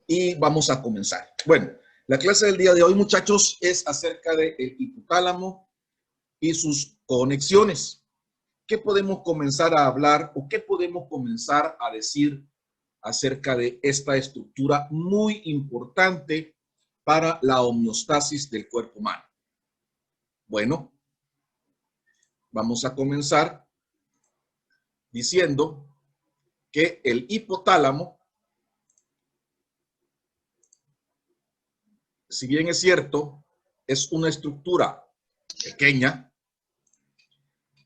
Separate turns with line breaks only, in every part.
y vamos a comenzar. Bueno, la clase del día de hoy, muchachos, es acerca del hipotálamo y sus conexiones. ¿Qué podemos comenzar a hablar o qué podemos comenzar a decir acerca de esta estructura muy importante para la homeostasis del cuerpo humano? Bueno, vamos a comenzar diciendo que el hipotálamo, si bien es cierto, es una estructura pequeña,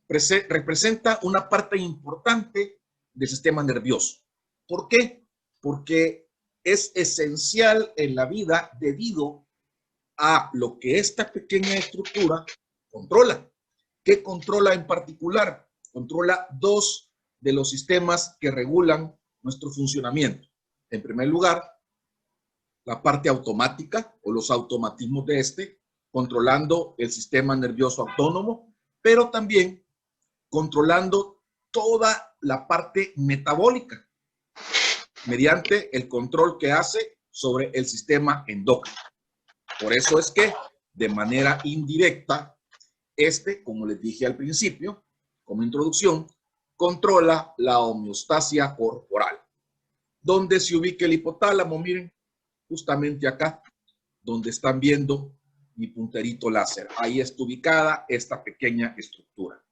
representa una parte importante del sistema nervioso. ¿Por qué? Porque es esencial en la vida debido a lo que esta pequeña estructura controla. ¿Qué controla en particular? Controla dos de los sistemas que regulan nuestro funcionamiento. En primer lugar, la parte automática o los automatismos de este, controlando el sistema nervioso autónomo, pero también controlando toda la parte metabólica mediante el control que hace sobre el sistema endocrino. Por eso es que de manera indirecta, como les dije al principio, como introducción, controla la homeostasia corporal. ¿Dónde se ubica el hipotálamo? Miren, justamente acá, donde están viendo mi punterito láser. Ahí está ubicada esta pequeña estructura.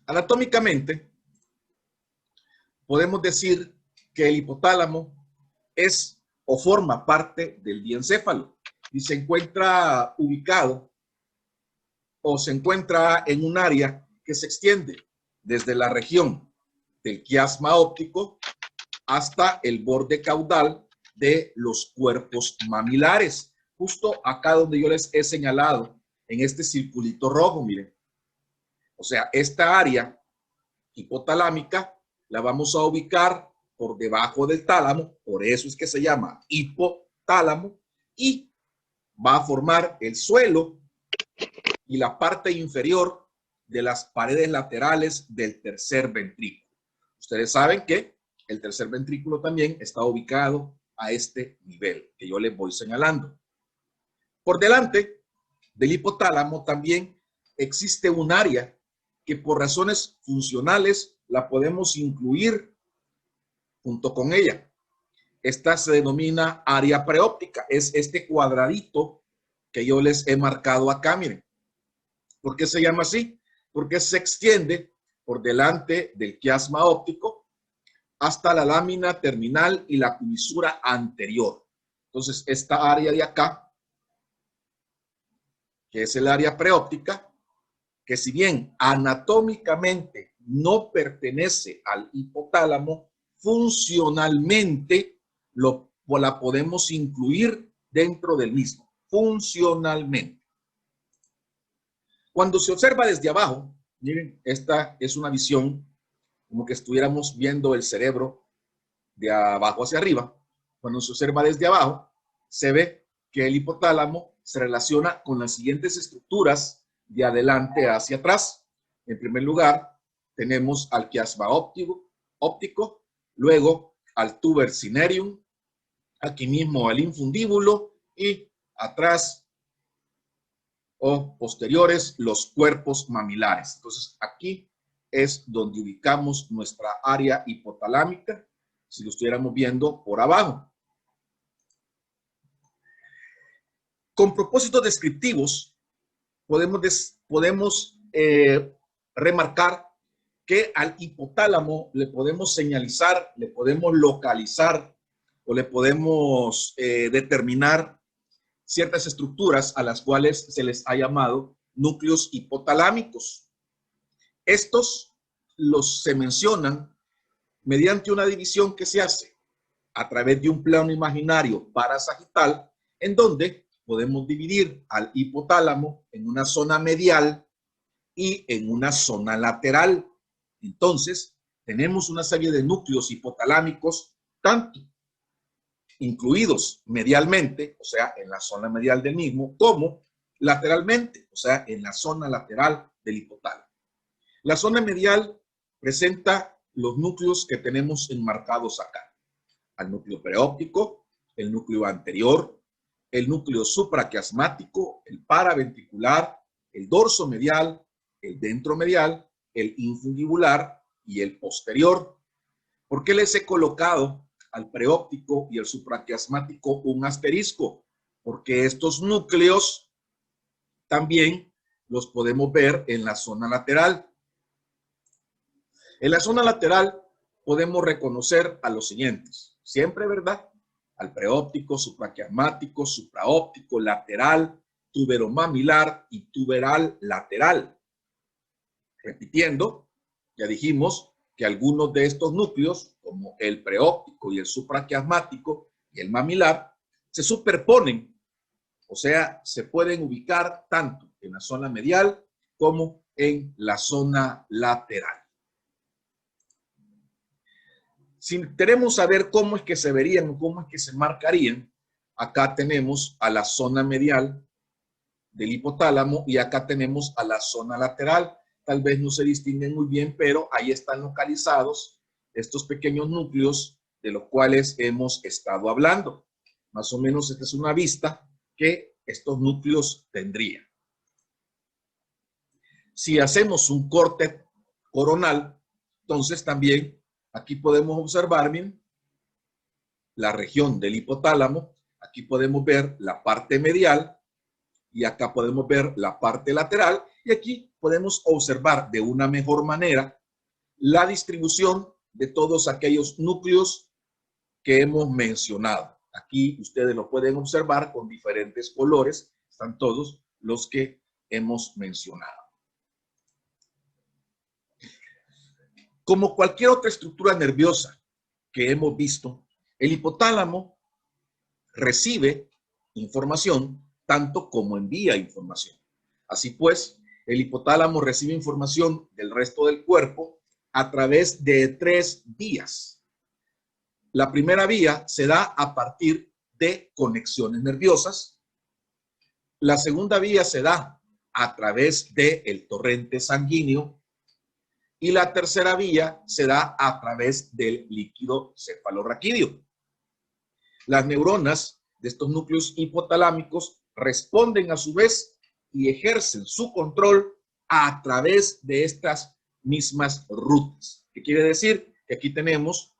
Anatómicamente, podemos decir que el hipotálamo es o forma parte del diencéfalo y se encuentra ubicado o se encuentra en un área que se extiende desde la región del quiasma óptico hasta el borde caudal de los cuerpos mamilares. Justo acá donde yo les he señalado en este circulito rojo, miren. O sea, esta área hipotalámica la vamos a ubicar por debajo del tálamo, por eso es que se llama hipotálamo, y va a formar el suelo y la parte inferior de las paredes laterales del tercer ventrículo. Ustedes saben que el tercer ventrículo también está ubicado a este nivel que yo les voy señalando. Por delante del hipotálamo también existe un área que por razones funcionales la podemos incluir junto con ella. Esta se denomina área preóptica. Es este cuadradito que yo les he marcado acá, miren. ¿Por qué se llama así? Porque se extiende por delante del quiasma óptico hasta la lámina terminal y la comisura anterior. Entonces, esta área de acá, que es el área preóptica, que si bien anatómicamente no pertenece al hipotálamo, funcionalmente la podemos incluir dentro del mismo, funcionalmente. Cuando se observa desde abajo, miren, esta es una visión como que estuviéramos viendo el cerebro de abajo hacia arriba. Cuando se observa desde abajo, se ve que el hipotálamo se relaciona con las siguientes estructuras de adelante hacia atrás. En primer lugar, tenemos al quiasma óptico, luego al tuber cinereum, aquí mismo al infundíbulo y atrás o posteriores los cuerpos mamilares. Entonces, aquí es donde ubicamos nuestra área hipotalámica, si lo estuviéramos viendo por abajo. Con propósitos descriptivos, podemos remarcar que al hipotálamo le podemos señalizar, le podemos localizar o le podemos determinar ciertas estructuras a las cuales se les ha llamado núcleos hipotalámicos. Estos se mencionan mediante una división que se hace a través de un plano imaginario parasagital, en donde podemos dividir al hipotálamo en una zona medial y en una zona lateral. Entonces, tenemos una serie de núcleos hipotalámicos, tanto incluidos medialmente, o sea, en la zona medial del mismo, como lateralmente, o sea, en la zona lateral del hipotálamo. La zona medial presenta los núcleos que tenemos enmarcados acá. Al núcleo preóptico, el núcleo anterior, el núcleo supraquiasmático, el paraventricular, el dorso medial, el ventromedial, el infundibular y el posterior. ¿Por qué les he colocado al preóptico y el supraquiasmático un asterisco? Porque estos núcleos también los podemos ver en la zona lateral. En la zona lateral podemos reconocer a los siguientes. Siempre, ¿verdad? Al preóptico, supraquiasmático, supraóptico, lateral, tuberomamilar y tuberal lateral. Repitiendo, ya dijimos que algunos de estos núcleos, como el preóptico y el supraquiasmático y el mamilar, se superponen, o sea, se pueden ubicar tanto en la zona medial como en la zona lateral. Si queremos saber cómo es que se verían o cómo es que se marcarían, acá tenemos a la zona medial del hipotálamo y acá tenemos a la zona lateral. Tal vez no se distinguen muy bien, pero ahí están localizados estos pequeños núcleos de los cuales hemos estado hablando. Más o menos esta es una vista que estos núcleos tendrían. Si hacemos un corte coronal, entonces también aquí podemos observar bien la región del hipotálamo. Aquí podemos ver la parte medial y acá podemos ver la parte lateral. Y aquí podemos observar de una mejor manera la distribución de todos aquellos núcleos que hemos mencionado. Aquí ustedes lo pueden observar con diferentes colores. Están todos los que hemos mencionado. Como cualquier otra estructura nerviosa que hemos visto, el hipotálamo recibe información tanto como envía información. Así pues, el hipotálamo recibe información del resto del cuerpo a través de 3 vías. La primera vía se da a partir de conexiones nerviosas. La segunda vía se da a través del torrente sanguíneo. Y la tercera vía se da a través del líquido cefalorraquídeo. Las neuronas de estos núcleos hipotalámicos responden a su vez y ejercen su control a través de estas mismas rutas. ¿Qué quiere decir? Que aquí tenemos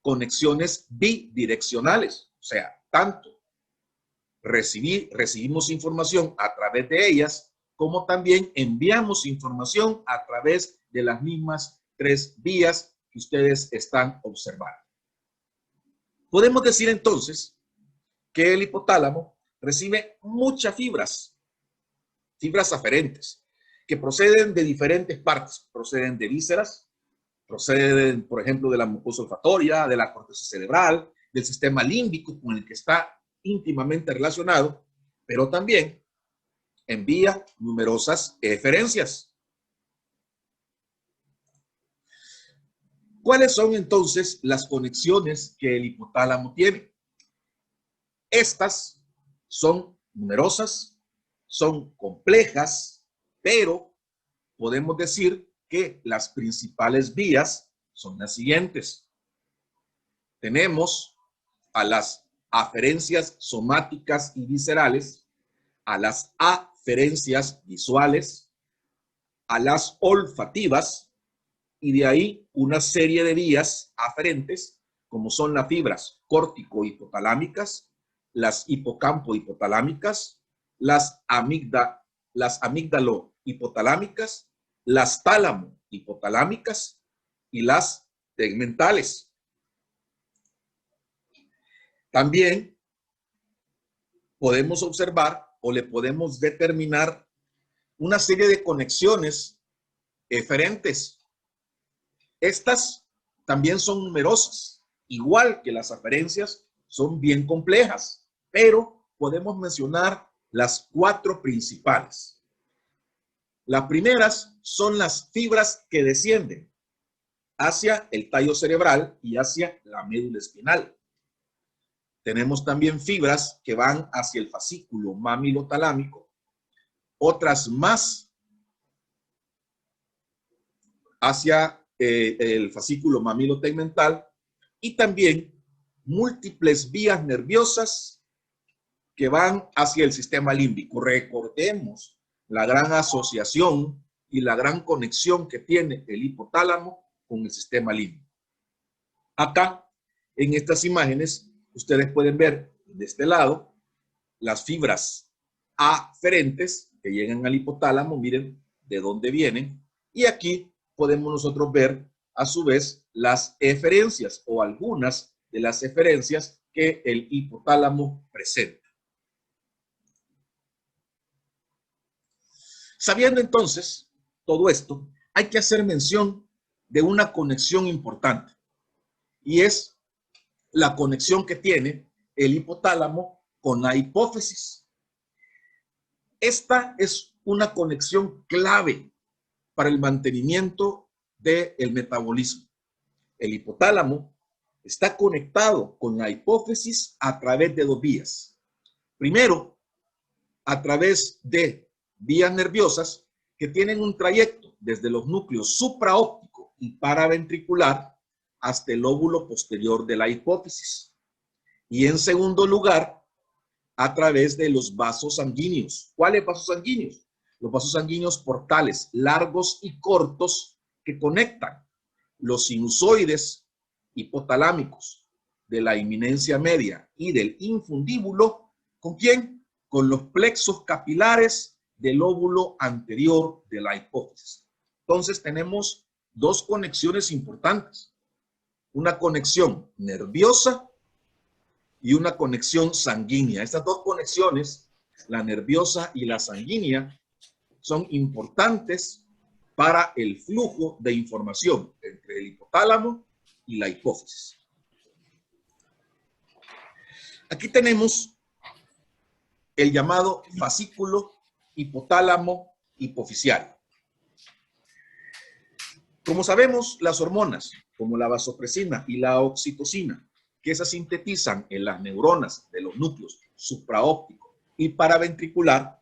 conexiones bidireccionales, o sea, tanto recibimos información a través de ellas, como también enviamos información a través de las mismas 3 vías que ustedes están observando. Podemos decir entonces que el hipotálamo recibe muchas fibras aferentes, que proceden de diferentes partes. Proceden de vísceras, proceden, por ejemplo, de la mucosa olfatoria, de la corteza cerebral, del sistema límbico con el que está íntimamente relacionado, pero también envía numerosas eferencias. ¿Cuáles son entonces las conexiones que el hipotálamo tiene? Estas son numerosas, son complejas, pero podemos decir que las principales vías son las siguientes. Tenemos a las aferencias somáticas y viscerales, a las aferencias visuales, a las olfativas, y de ahí una serie de vías aferentes, como son las fibras córtico-hipotalámicas, las hipocampo-hipotalámicas, las amígdalo-hipotalámicas, las tálamo-hipotalámicas y las tegmentales. También podemos observar o le podemos determinar una serie de conexiones eferentes. Estas también son numerosas, igual que las aferencias, son bien complejas, pero podemos mencionar las 4 principales. Las primeras son las fibras que descienden hacia el tallo cerebral y hacia la médula espinal. Tenemos también fibras que van hacia el fascículo mamilotalámico, otras más hacia el fascículo mamilo-tegmental, y también múltiples vías nerviosas que van hacia el sistema límbico. Recordemos la gran asociación y la gran conexión que tiene el hipotálamo con el sistema límbico. Acá, en estas imágenes, ustedes pueden ver de este lado las fibras aferentes que llegan al hipotálamo, miren de dónde vienen, y aquí podemos nosotros ver a su vez las eferencias o algunas de las eferencias que el hipotálamo presenta. Sabiendo entonces todo esto, hay que hacer mención de una conexión importante, y es la conexión que tiene el hipotálamo con la hipófisis. Esta es una conexión clave para el mantenimiento del metabolismo. El hipotálamo está conectado con la hipófisis a través de dos vías. Primero, a través de vías nerviosas que tienen un trayecto desde los núcleos supraóptico y paraventricular hasta el lóbulo posterior de la hipófisis. Y en segundo lugar, a través de los vasos sanguíneos. ¿Cuáles vasos sanguíneos? Los vasos sanguíneos portales, largos y cortos, que conectan los sinusoides hipotalámicos de la inminencia media y del infundíbulo. ¿Con quién? Con los plexos capilares del lóbulo anterior de la hipófisis. Entonces tenemos dos conexiones importantes. Una conexión nerviosa y una conexión sanguínea. Estas dos conexiones, la nerviosa y la sanguínea, son importantes para el flujo de información entre el hipotálamo y la hipófisis. Aquí tenemos el llamado fascículo hipotálamo hipofisiario. Como sabemos, las hormonas, como la vasopresina y la oxitocina, que se sintetizan en las neuronas de los núcleos supraóptico y paraventricular,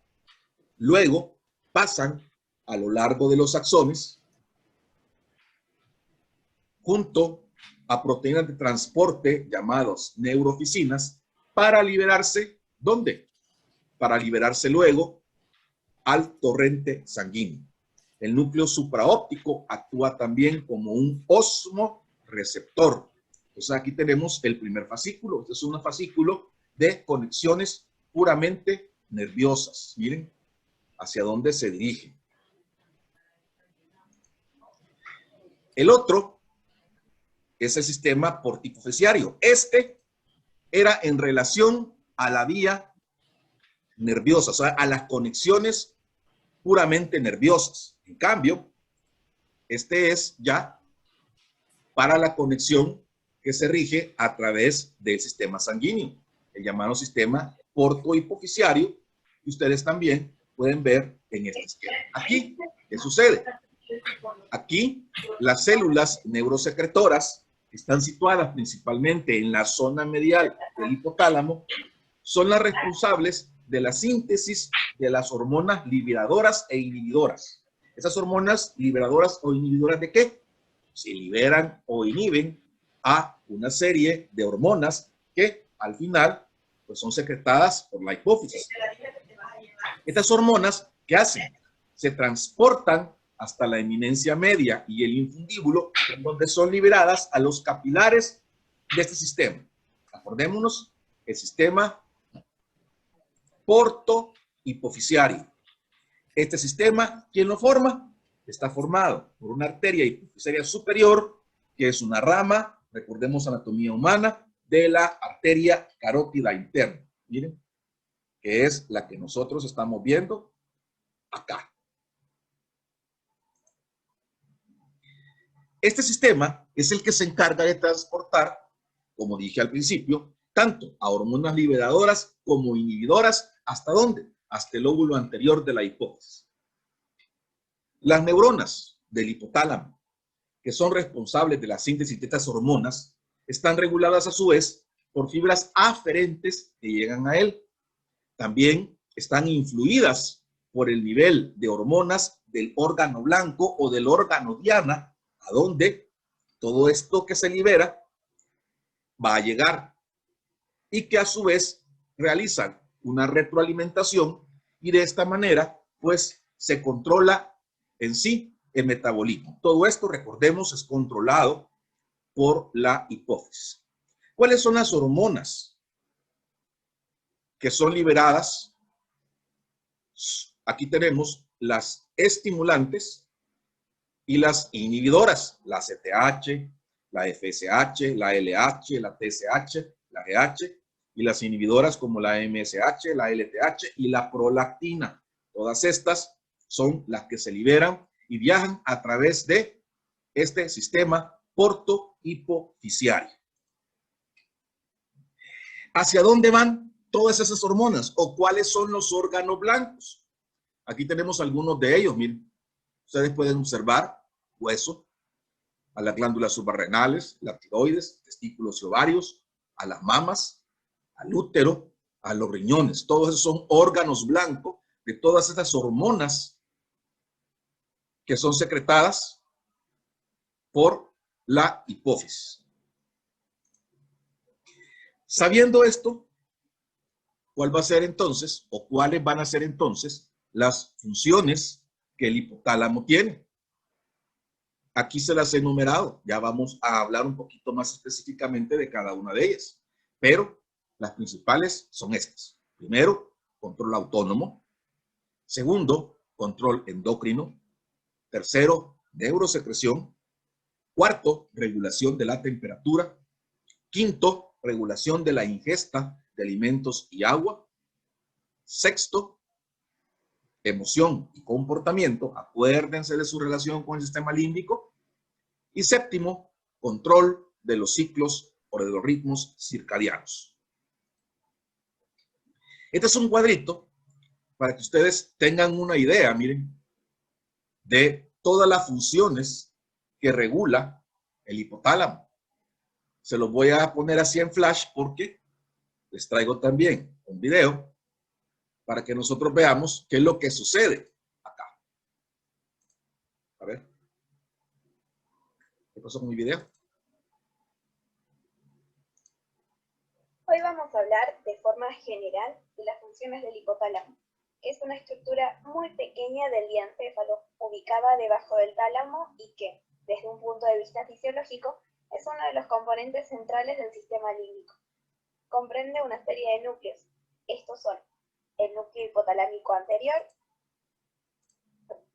luego pasan a lo largo de los axones junto a proteínas de transporte llamadas neurofisinas para liberarse, ¿dónde? Para liberarse luego al torrente sanguíneo. El núcleo supraóptico actúa también como un osmoreceptor. Entonces aquí tenemos el primer fascículo. Este es un fascículo de conexiones puramente nerviosas. Miren hacia dónde se dirige. El otro es el sistema porticofesiario. Este era en relación a la vía nerviosa, o sea, a las conexiones puramente nerviosas. En cambio, este es ya para la conexión que se rige a través del sistema sanguíneo, el llamado sistema portohipofisiario, que ustedes también pueden ver en este esquema. Aquí, ¿qué sucede? Aquí, las células neurosecretoras, que están situadas principalmente en la zona medial del hipotálamo, son las responsables de la síntesis de las hormonas liberadoras e inhibidoras. ¿Esas hormonas liberadoras o inhibidoras de qué? Se liberan o inhiben a una serie de hormonas que al final pues, son secretadas por la hipófisis. Estas hormonas, ¿qué hacen? Se transportan hasta la eminencia media y el infundíbulo, donde son liberadas a los capilares de este sistema. Acordémonos, el sistema portohipofisiario. Este sistema, ¿quién lo forma? Está formado por una arteria hipofisiaria superior, que es una rama, recordemos anatomía humana, de la arteria carótida interna. Miren, que es la que nosotros estamos viendo acá. Este sistema es el que se encarga de transportar, como dije al principio, tanto a hormonas liberadoras como inhibidoras, ¿hasta dónde? Hasta el lóbulo anterior de la hipófisis. Las neuronas del hipotálamo, que son responsables de la síntesis de estas hormonas, están reguladas a su vez por fibras aferentes que llegan a él. También están influidas por el nivel de hormonas del órgano blanco o del órgano diana a donde todo esto que se libera va a llegar y que a su vez realizan una retroalimentación y de esta manera pues se controla en sí el metabolismo. Todo esto, recordemos, es controlado por la hipófisis. ¿Cuáles son las hormonas que son liberadas? Aquí tenemos las estimulantes y las inhibidoras, la CTH, la FSH, la LH, la TSH, la GH, y las inhibidoras como la MSH, la LTH y la prolactina. Todas estas son las que se liberan y viajan a través de este sistema porto-hipofisiario. ¿Hacia dónde van todas esas hormonas o cuáles son los órganos blancos? Aquí tenemos algunos de ellos, miren. Ustedes pueden observar hueso, a las glándulas suprarrenales, la tiroides, testículos y ovarios, a las mamas, al útero, a los riñones. Todos esos son órganos blancos de todas estas hormonas que son secretadas por la hipófisis. Sabiendo esto, ¿cuál va a ser entonces o cuáles van a ser entonces las funciones que el hipotálamo tiene? Aquí se las he enumerado, ya vamos a hablar un poquito más específicamente de cada una de ellas, pero las principales son estas. Primero, control autónomo. Segundo, control endocrino. Tercero, neurosecreción. Cuarto, regulación de la temperatura. Quinto, regulación de la ingesta de alimentos y agua. Sexto, emoción y comportamiento. Acuérdense de su relación con el sistema límbico. Y séptimo, control de los ciclos o de los ritmos circadianos. Este es un cuadrito para que ustedes tengan una idea, miren, de todas las funciones que regula el hipotálamo. Se los voy a poner así en flash porque les traigo también un video para que nosotros veamos qué es lo que sucede acá. A ver. ¿Qué pasó con mi video?
Hoy vamos a hablar de forma general de las funciones del hipotálamo, que es una estructura muy pequeña del diencéfalo, ubicada debajo del tálamo y que, desde un punto de vista fisiológico, es uno de los componentes centrales del sistema límbico. Comprende una serie de núcleos. Estos son el núcleo hipotalámico anterior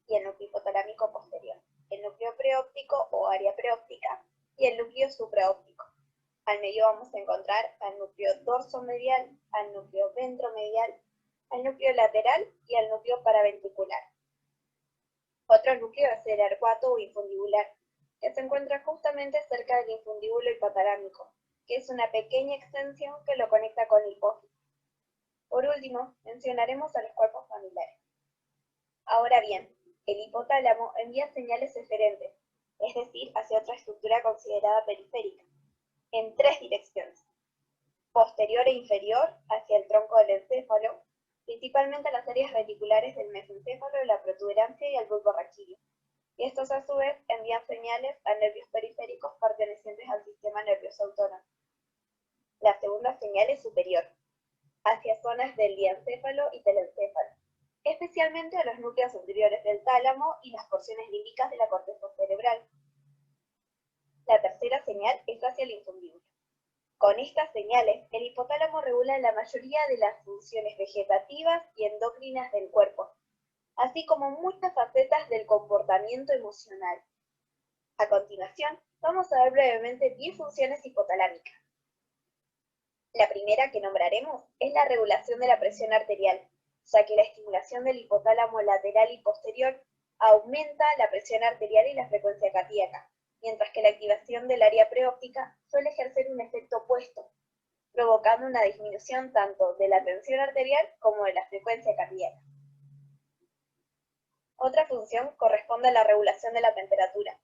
y el núcleo hipotalámico posterior, el núcleo preóptico o área preóptica y el núcleo supraóptico. Al medio vamos a encontrar al núcleo dorsomedial, al núcleo ventromedial, al núcleo lateral y al núcleo paraventricular. Otro núcleo es el arcuato o infundibular, que se encuentra justamente cerca del infundíbulo hipotalámico, que es una pequeña extensión que lo conecta con la hipófisis. Por último, mencionaremos a los cuerpos familiares. Ahora bien, el hipotálamo envía señales eferentes, es decir, hacia otra estructura considerada periférica, en tres direcciones: posterior e inferior hacia el tronco del encéfalo, principalmente las áreas reticulares del mesencéfalo, la protuberancia y el bulbo raquídeo. Y estos a su vez envían señales a nervios periféricos pertenecientes al sistema nervioso autónomo. La segunda señal es superior, hacia zonas del diencéfalo y telencéfalo, especialmente a los núcleos anteriores del tálamo y las porciones límbicas de la corteza cerebral. La tercera señal es hacia el infundíbulo. Con estas señales, el hipotálamo regula la mayoría de las funciones vegetativas y endocrinas del cuerpo, así como muchas facetas del comportamiento emocional. A continuación, vamos a ver brevemente 10 funciones hipotalámicas. La primera que nombraremos es la regulación de la presión arterial, ya que la estimulación del hipotálamo lateral y posterior aumenta la presión arterial y la frecuencia cardíaca, mientras que la activación del área preóptica suele ejercer un efecto opuesto, provocando una disminución tanto de la tensión arterial como de la frecuencia cardíaca. Otra función corresponde a la regulación de la temperatura,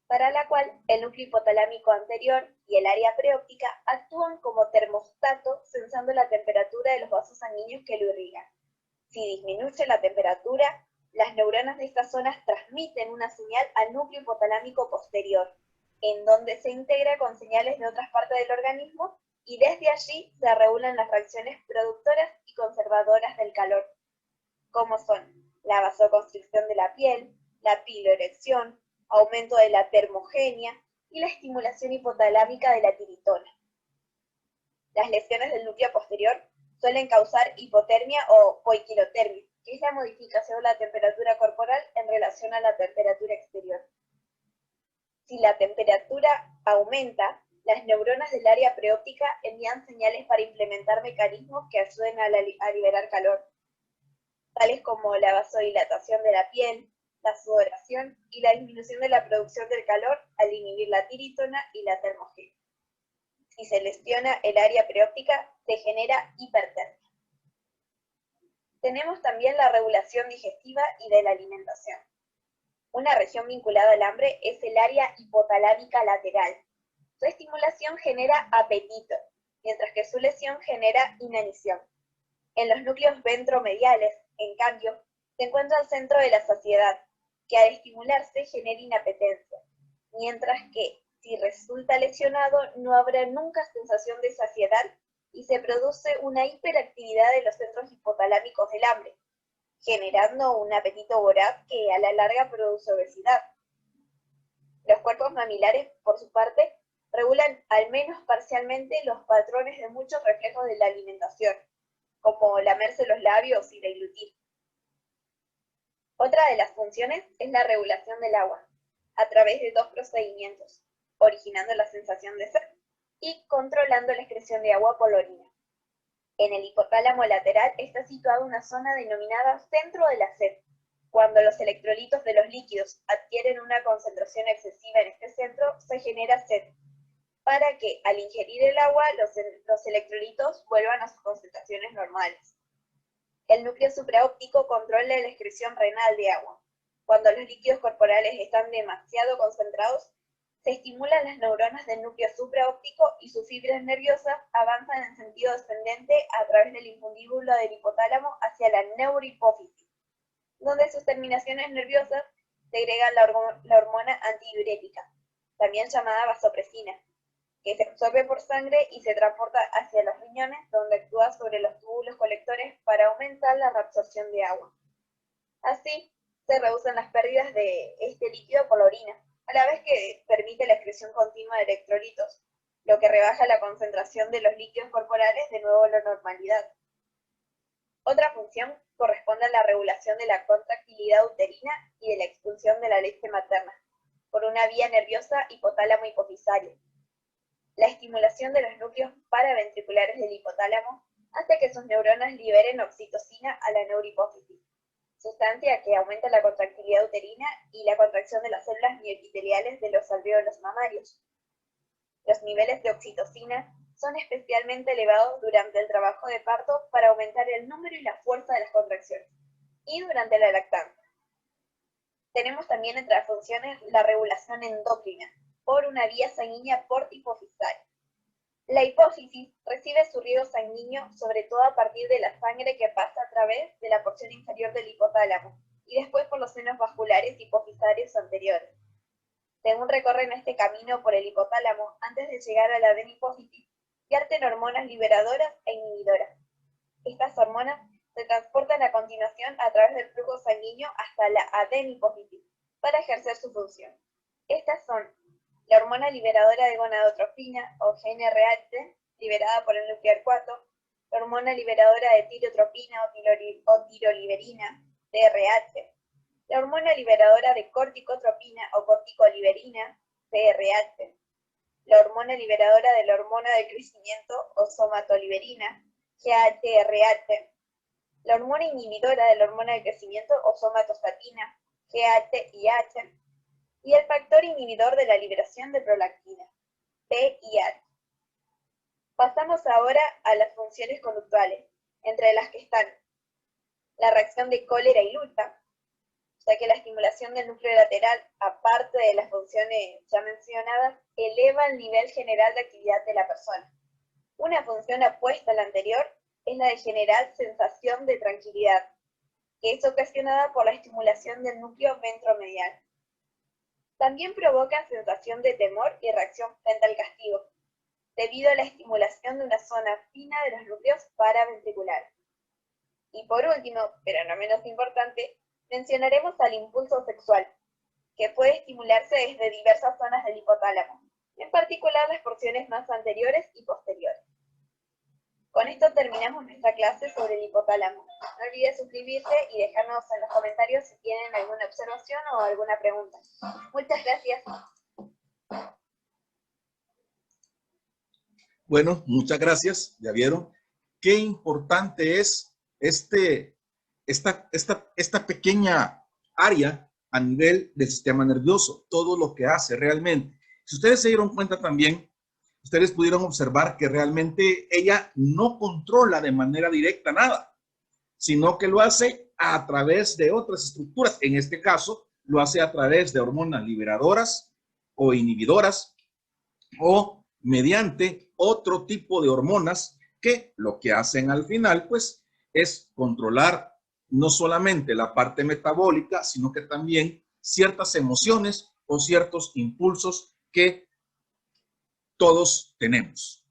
para la cual el núcleo hipotalámico anterior y el área preóptica actúan como termostato sensando la temperatura de los vasos sanguíneos que lo irrigan. Si disminuye la temperatura, Las neuronas de estas zonas transmiten una señal al núcleo hipotalámico posterior, en donde se integra con señales de otras partes del organismo y desde allí se regulan las reacciones productoras y conservadoras del calor, como son la vasoconstricción de la piel, la piloerección, aumento de la termogenia y la estimulación hipotalámica de la tiritona. Las lesiones del núcleo posterior suelen causar hipotermia o poiquilotermia, que es la modificación de la temperatura corporal en relación a la temperatura exterior. Si la temperatura aumenta, las neuronas del área preóptica envían señales para implementar mecanismos que ayuden a liberar calor, tales como la vasodilatación de la piel, la sudoración y la disminución de la producción del calor al inhibir la tiritona y la termogenia. Si se lesiona el área preóptica, se genera hipertermia. Tenemos también la regulación digestiva y de la alimentación. Una región vinculada al hambre es el área hipotalámica lateral. Su estimulación genera apetito, mientras que su lesión genera inanición. En los núcleos ventromediales, en cambio, se encuentra el centro de la saciedad, que al estimularse genera inapetencia, mientras que, si resulta lesionado, no habrá nunca sensación de saciedad y se produce una hiperactividad de los centros hipotalámicos del hambre, generando un apetito voraz que a la larga produce obesidad. Los cuerpos mamilares, por su parte, regulan al menos parcialmente los patrones de muchos reflejos de la alimentación, como lamerse los labios y deglutir. Otra de las funciones es la regulación del agua, a través de dos procedimientos, originando la sensación de sed y controlando la excreción de agua por la orina. En el hipotálamo lateral está situada una zona denominada centro de la sed. Cuando los electrolitos de los líquidos adquieren una concentración excesiva en este centro, se genera sed, para que al ingerir el agua los electrolitos vuelvan a sus concentraciones normales. El núcleo supraóptico controla la excreción renal de agua. Cuando los líquidos corporales están demasiado concentrados, se estimulan las neuronas del núcleo supraóptico y sus fibras nerviosas avanzan en sentido descendente a través del infundíbulo del hipotálamo hacia la neurohipófisis, donde sus terminaciones nerviosas segregan la hormona antidiurética, también llamada vasopresina, que se absorbe por sangre y se transporta hacia los riñones, donde actúa sobre los túbulos colectores para aumentar la reabsorción de agua. Así, se reducen las pérdidas de este líquido por la orina, a la vez que permite la excreción continua de electrolitos, lo que rebaja la concentración de los líquidos corporales de nuevo a la normalidad. Otra función corresponde a la regulación de la contractilidad uterina y de la expulsión de la leche materna, por una vía nerviosa hipotálamo-hipofisaria. La estimulación de los núcleos paraventriculares del hipotálamo hace que sus neuronas liberen oxitocina a la neurohipófisis, sustancia que aumenta la contractilidad uterina y la contracción de las células mioepiteliales de los alvéolos mamarios. Los niveles de oxitocina son especialmente elevados durante el trabajo de parto para aumentar el número y la fuerza de las contracciones, y durante la lactancia. Tenemos también entre las funciones la regulación endocrina, por una vía sanguínea portihipofisaria. La hipófisis recibe su riego sanguíneo sobre todo a partir de la sangre que pasa a través de la porción inferior del hipotálamo y después por los senos vasculares hipofisarios anteriores. Según recorren este camino por el hipotálamo, antes de llegar a la adenohipófisis, vierten hormonas liberadoras e inhibidoras. Estas hormonas se transportan a continuación a través del flujo sanguíneo hasta la adenohipófisis para ejercer su función. Estas son la hormona liberadora de gonadotropina, o GnRH, liberada por el núcleo arcuato, la hormona liberadora de tirotropina o tiroliberina, TRH, la hormona liberadora de corticotropina o corticoliberina, CRH, la hormona liberadora de la hormona de crecimiento o somatoliberina, GHRH, la hormona inhibidora de la hormona de crecimiento o somatostatina, GHIH, y el factor inhibidor de la liberación de prolactina, PIH. Pasamos ahora a las funciones conductuales, entre las que están la reacción de cólera y lucha, ya que la estimulación del núcleo lateral, aparte de las funciones ya mencionadas, eleva el nivel general de actividad de la persona. Una función opuesta a la anterior es la de generar sensación de tranquilidad, que es ocasionada por la estimulación del núcleo ventromedial. También provoca sensación de temor y reacción frente al castigo, debido a la estimulación de una zona fina de los núcleos paraventriculares. Y por último, pero no menos importante, mencionaremos al impulso sexual, que puede estimularse desde diversas zonas del hipotálamo, en particular las porciones más anteriores y posteriores. Con esto terminamos nuestra clase sobre el hipotálamo. No olvides suscribirte y dejarnos en los comentarios si tienen alguna observación o alguna pregunta. Muchas gracias.
Bueno, muchas gracias. Ya vieron qué importante es esta pequeña área a nivel del sistema nervioso, todo lo que hace realmente. Si ustedes se dieron cuenta también, ustedes pudieron observar que realmente ella no controla de manera directa nada, sino que lo hace a través de otras estructuras. En este caso, lo hace a través de hormonas liberadoras o inhibidoras o mediante otro tipo de hormonas que lo que hacen al final, pues, es controlar no solamente la parte metabólica, sino que también ciertas emociones o ciertos impulsos que todos tenemos.